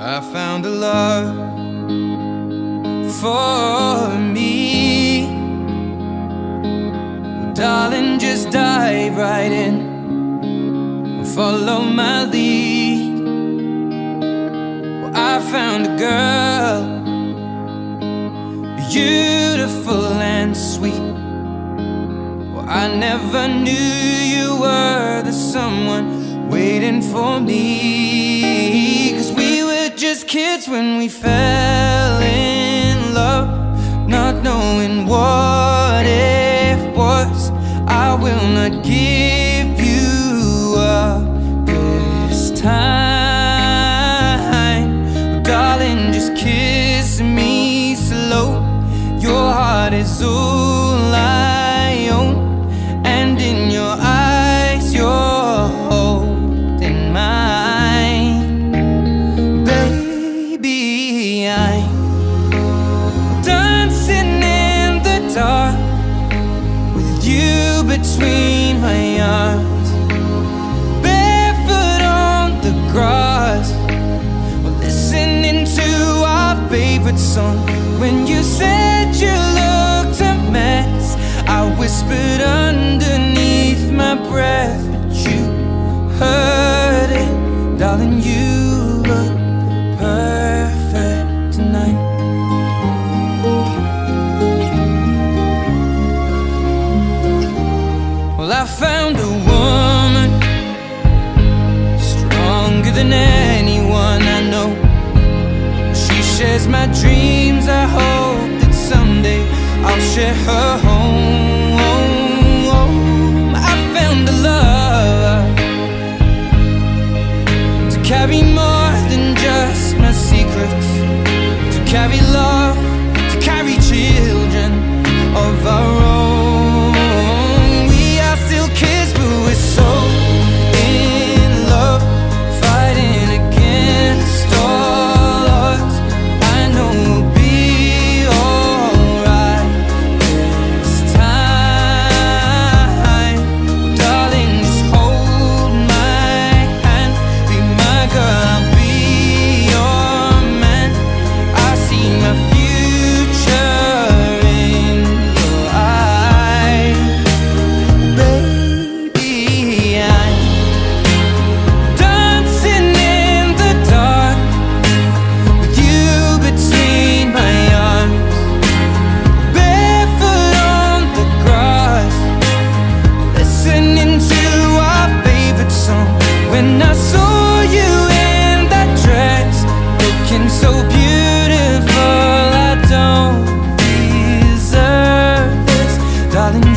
I found a love for me. Well, darling, just dive right in and follow my lead. Well, I found a girl, beautiful and sweet. Well, I never knew you were the someone waiting for me. 'Cause we were just kids when we fell in love, not knowing what it was. I will not give you up this time. Darling, just kiss me slow. Your heart is all I own, and in your eyes you're holding mine. Baby, I'm dancing in the dark with you between my arms, barefoot on the grass, listening to our favorite song. When you said you looked a mess, I whispered underneath my breath, but you heard it. Darling, you look perfect tonight. Well, I found a woman stronger than anyone I know. She shares my dreams. I hope that someday I'll share her home. I found a love to carry more than just my secrets, to carry love, to carry children of our own. We are still kids, but we're so in love, fighting against all odds. I know we'll be alright this time. Darling, just hold my hand, be my girl, I'll be your man. I see my future in your eyes. Baby, I'm dancing in the dark with you between my arms, barefoot on the grass, listening to our favorite song. When I saw you in that dress, looking so beautiful, I don't deserve this. Darling,